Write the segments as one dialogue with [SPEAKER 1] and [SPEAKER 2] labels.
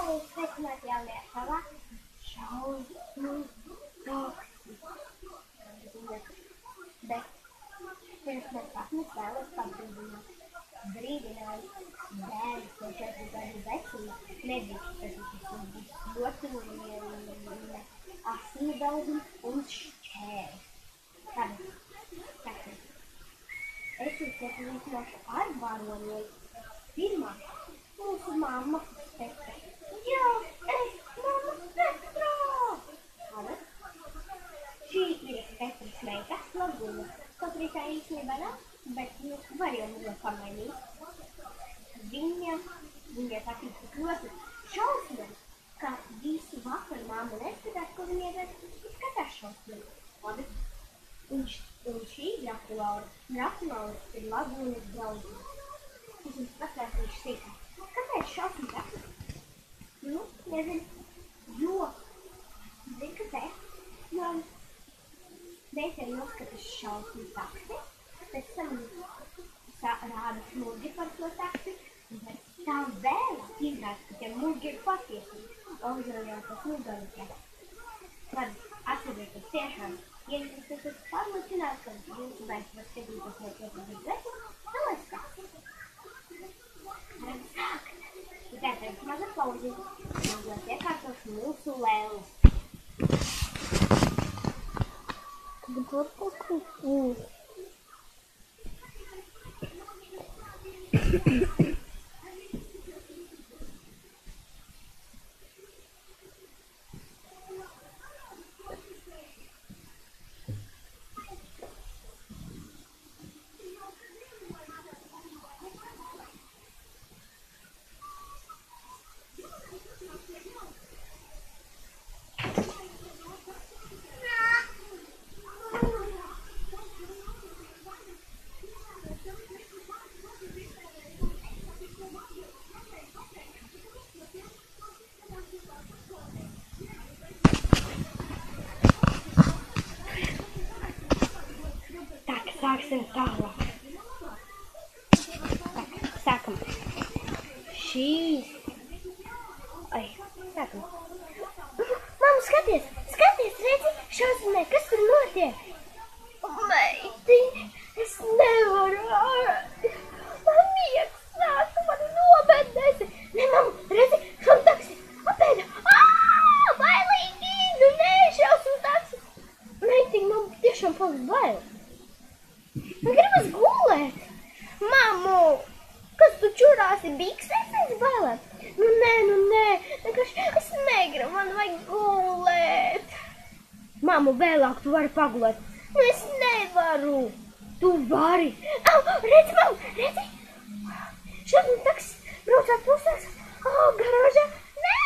[SPEAKER 1] Sveicināti jaunajā savā šausmu bet pirms mēs sākam, vēlos pabrīdināt. Brīdinājums bērns no 4 gadu vecuma nedrīkst tas ļoti asinu daudzumu un šķēri. Tātad, es jums iepazīstināšu ar varoniem. Pirmā, mūsu mamma Petra. Jā, es, mamma Petra! Tātad, šī ir Petras meita, Laguna. Kaut arī tā īstenībā nav, bet var jau mazliet pamainīt. Viņa patīk tik ļoti šausmēm, ka visu vakaru mamma neskatās, ko viņa iedara, skatās šausmēm. Labi. Un šī Draculaura ir Lagunas draudzene. Es jums pastāstīšu sīkāk. Kāpēc šausmu taksi? Nezinu. Zini, kāpēc? Jo meitene noskatās šausmu taksi, pēc tam rāda smurgi par to taksi, un pēc tam vēlāk izrāda, ka tie murgi ir patiesi. Uzraujāt tas mugarītē. Tad atcerieties tiešām, ja jūs esat pārliecināti, ka jūsu bērns var skatīties no 4 gadu vecuma, tad lai skatās. Varam sākt. Tātad maza pauzi, mazliet iekārtošu mūsu lēlus. Sāksim tālāk. Sākam. Šīs. Sākam. Mamma, skaties, redzi, šausmē, kas tur notiek? Meitiņ, es nevaru. Man miegs nāk, man nobedēsi. Ne, mamma, redzi, šausmu taksi, apēda. Bailīgi, nē, šausmu taksi. Meitiņ, man tiešām paliks bail. Man gribas gulēt. Mammu, kas tu čurāsi biksēs pēc bailēm? Nē, es negribu, man vajag gulēt. Mammu, vēlāk tu vari pagulēt. Es nevaru. Tu vari. Redzi, mammu, redzi? Šodien taks braucāt pusēs. Garāžā. Nē,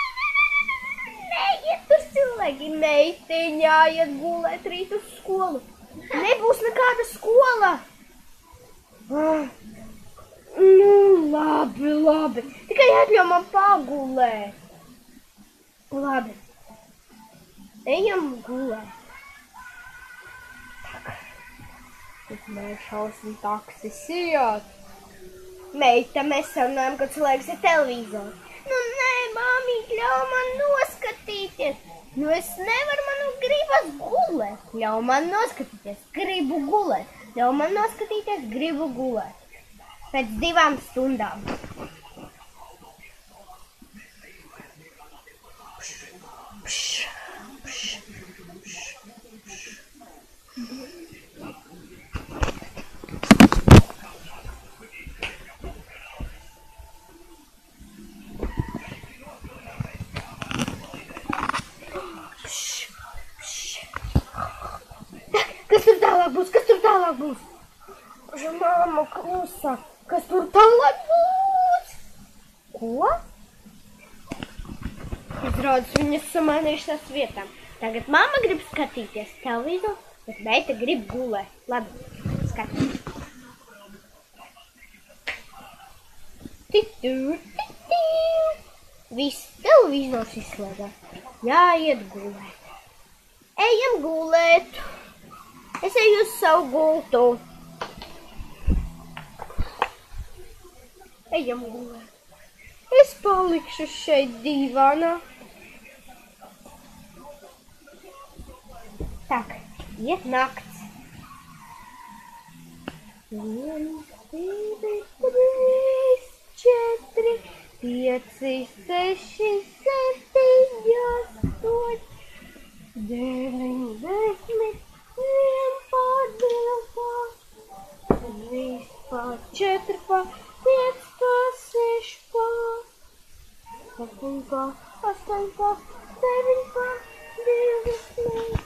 [SPEAKER 1] iet tur cilvēki. Meitiņā, iet gulēt rīt uz skolu. Nebūs nekāda skola. Labi. Tikai atļauj man pagulēt. Labi. Ejam gulēt. Tas man šausmu taksis iet. Meita, mēs sarunājam, ka slēgsi televizoru. Nē, māmiņ, ļauj man noskatīties. Es nevaru, man gribas gulēt. Ļauj man noskatīties, gribu gulēt. Ļauj man noskatīties, gribu gulēt. Pēc 2 stundām. Kas tur tālāk būs? Mamma, klusa, kas tur tālāk būs? Ko? Izrādās, viņas samainījušās vietām. Tagad mamma grib skatīties televizoru, bet meita grib gulēt. Labi, skatīties. Viss televizors izslēgās. Jāiet gulēt. Ejam gulēt. Es eju uz savu gultu. Ejam gulēt. Es palikšu šeit dīvānā. Tak, iet nakts. 1, 2, 3, 4, 5, 6, 7, 8, 9, 10, 11, 12, 13, 14, 15, 16, 17, 18, 19.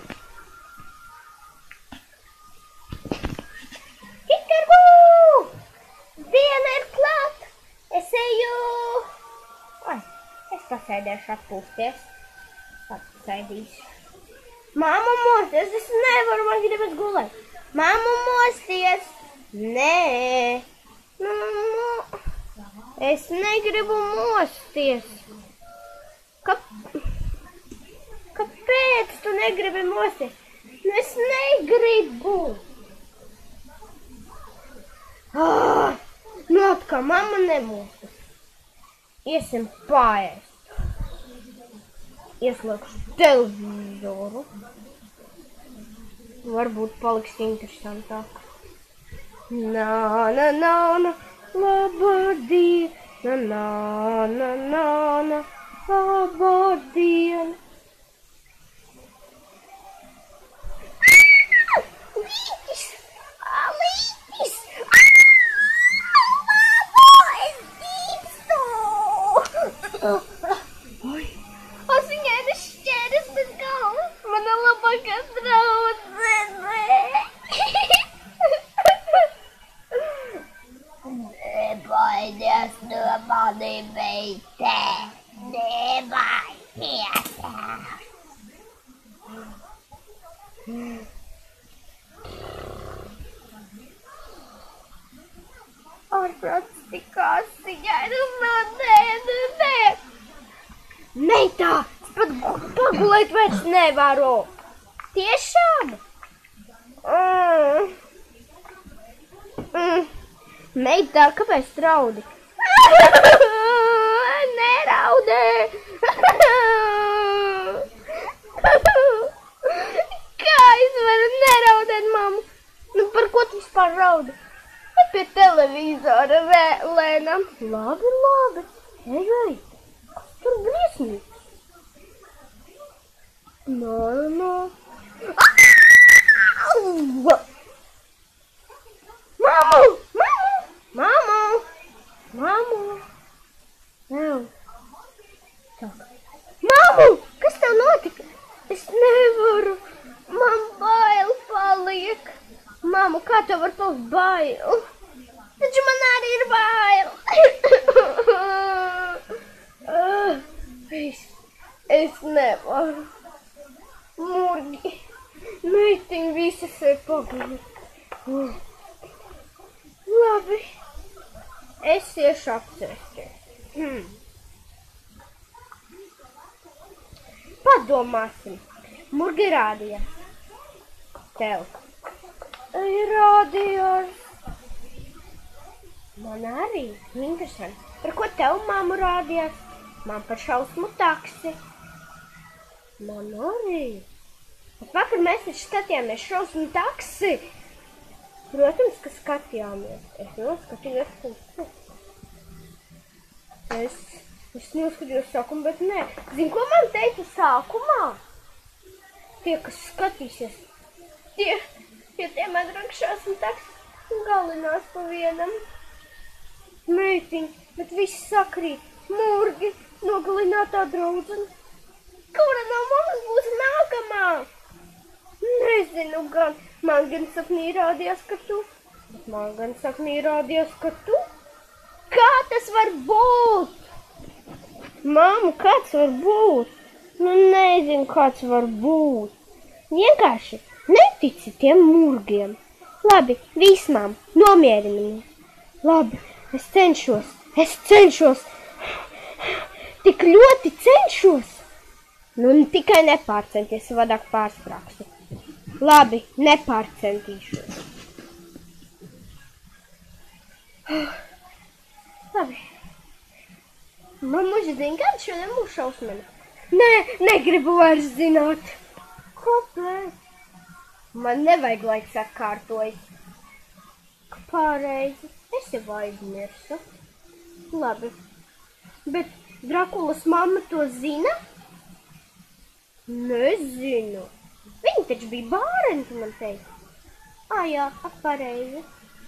[SPEAKER 1] Kikargu! Diena ir klāt! Es eju! Ai, es pasēdēšu atpūsties. Pasēdīšu. Māmu mosties! Es nevaru, man gribas gulēt. Māmu mosties! Nē! Es negribu mosties. Kāpēc tu negribi mosties? Es negribu! Nu atkal mamma nemostas. Iesim paēst. Ieslēgšu televizoru. Varbūt paliks interesantāk. Na, labadien. Na, labadien. Lītis! Lītis! Oi, asiņainas šķēres bez galvas, mana labākā draudzene. Nebaidies no mani, meite, nebaidies. Ārprāts tik asiņainas, nē. Meitā, pat pagulēt vairs nevaru. Tiešām? Meitā, kāpēc traudi? Neraudē. Kā es varu neraudēt, mammu? Nu, par ko tu vispār raudi? Pie televizora lēnām. Labi. Ej. Tur briesmīgs. No. Mammu! Mammu! Kas tev notika? Es nevaru. Man bail paliek. Mammu, kā tev var palikt bail? Taču man arī ir bail. Es nevaru. Murgi. Meitiņi visas ir pagulēt. Labi. Es iešu apsēsties. Padomāsim. Murgi rādījās. Tev. Rādījās. Man arī. Interesanti. Par ko tev, mammu, rādījās? Man par šausmu taksi. Man arī. Vakar mēs taču skatījāmies šausmu taksi. Protams, ka skatījāmies. Es noskatījos. Es noskatījos sākumu, bet nē. Zini, ko man teica sākumā? Tie, kas skatīsies, tiem agrāk šausmu taksi galinās pa vienam. Meitiņ, bet viss sakrīt. Murgi, nogalinātā draudzene. Kura no mums būs nākamā? Nezinu gan. Man gan sapnī rādījās, ka tu. Kā tas var būt? Mammu, kāds var būt? Nu, nezinu, kāds var būt. Vienkārši netici tiem murgiem. Labi, viss, mam, nomierinies. Labi, es cenšos. Tik ļoti cenšos. Nu, tikai nepārcenties, savādāk pārsprāgstu. Labi, nepārcentīšos. Labi. Mamuši zina, kāda šodien būs šausmena? Nē, negribu vairs zināt. Kāpēc? Man nevajag, lai sakārtojas. Pareizi, es jau aizmirsu. Labi, bet Drakulas mamma to zina? Nezinu. Viņa taču bija bāreni, tu man teici. Jā, pareizi.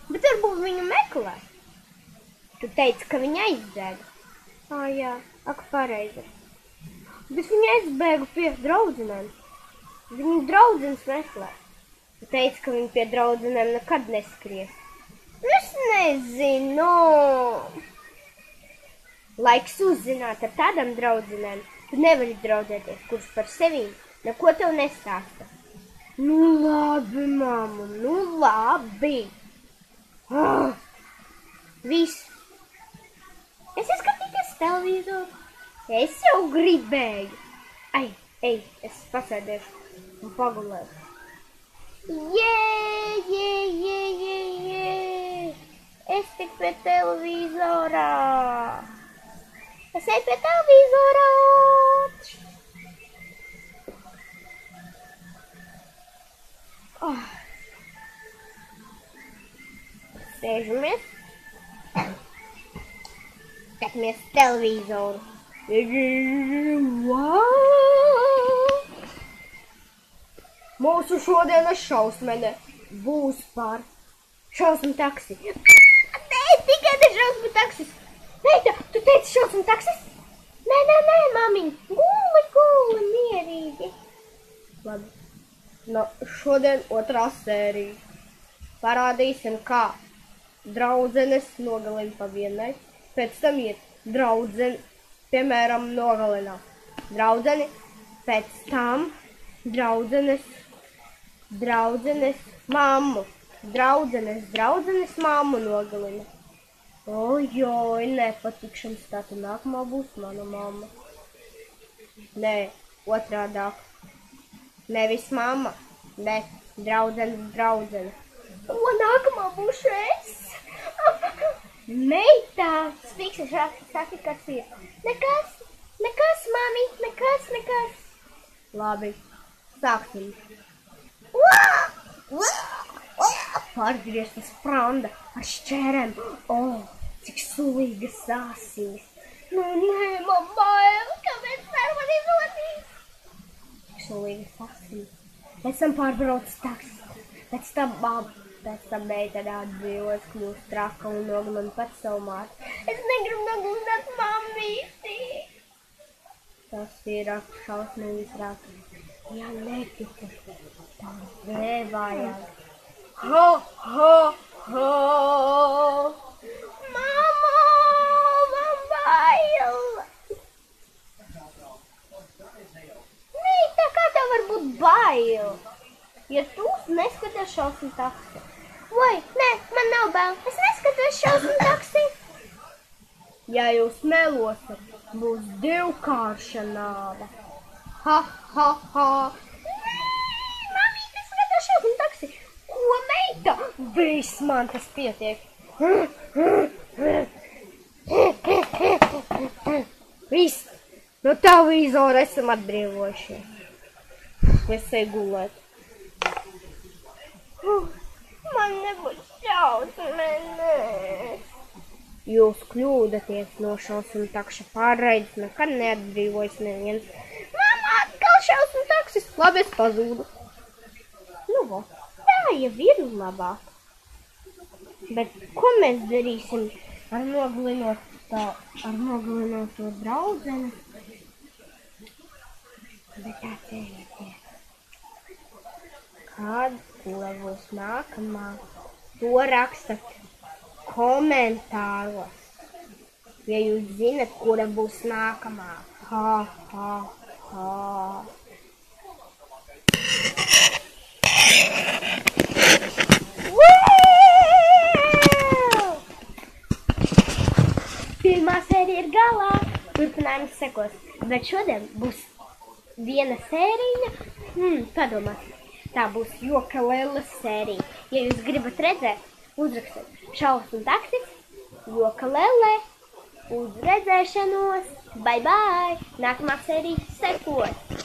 [SPEAKER 1] Bet varbūt viņu meklē. Tu teici, ka viņa aizbēga. Jā, pareizi. Bet viņa aizbēga pie draudzenēm. Viņu draudzenes meklē. Tu teici, ka viņa pie draudzenēm nekad neskries. Es nezinu. Laiks uzzināt ar tādām draudzenēm. Tu nevari draudzēties, kurš par sevīm neko tev nestāsta. Nu labi, mamma, nu labi. Viss. Es skatīties televizoru. Es jau gribēju. Ej, es pasēdēšu un pagulēšu. Jē. Es tik pie televizorā. Es eju pie televizorā. Sēžamies. Skatāmies televizoru. Mūsu šodienas šausmene būs par šausmu taksi. Nē, tikai ne šausmu taksis. Nē, tu teici šausmu taksis? Nē, mamiņ. Guli, mierīgi. Labi. Šodien otrā sērija. Parādīsim, kā draudzenes nogalina pa vienai. Pēc tam iet draudzeni, piemēram, nogalina draudzeni. Pēc tam draudzenes mammu. Draudzenes mammu nogalina. Ojoj, nepatikšams, tātad nākamā būs mana mamma. Nē, otrādāk. Nevis mamma, bet draudzene. Ko nākamā būšu es? Meitā, spīksi saki, kas ir. Nekas, mami, nekas. Labi, sāksim. Pārgriezta spranda ar šķērēm. Cik sulīgas asīs. Nē, man bail, kāpēc tā man izlādīs? Sulīgas asīs. Pēc tam pārbrauc taksi. Pēc tam meitene atbrīvojas, kļūst traka un nogalina pats savu māti. Es negribu nogalināt mammīti. Tas ir šausmīgs rāks. Ja netici, tad nevajag. Ho! Mamma, man bail! Mīta, kā tev var būt bail? Ja tu neskaties šausmu taksi. Vai, nē, man nav bail. Es neskatos šausmu taksi. Ja jūs melosat, būs divkārša nāve. Ha! Nē, mamīte, es skatos šausmu taksi. Ko, meita? Viss man tas pietiek. Viss. No televizora esam atbrīvojušies. Es eju gulēt. Man nebūs šausmenes. Jūs kļūdaties no šausmu takša pārraides, nekad neatbrīvojas neviens. Mamma, atkal šausmu taksis. Labi, es pazūdu. Nu, tā jau ir labāk. Bet ko mēs darīsim ar nogalinot to draudzeni? Bet atcerieties, kura būs nākamā, to rakstat komentāros. Ja jūs zinat, kura būs nākamā. Ha. Pirmā sērija ir galā, turpinājums sekos, bet šodien būs viena sērija, padomāt, tā būs Joka Lelles sērija. Ja jūs gribat redzēt, uzrakstiet šausmu taksis, Joka Lelle, Uz redzēšanos! Bye bye! Nākamā sērija sekos!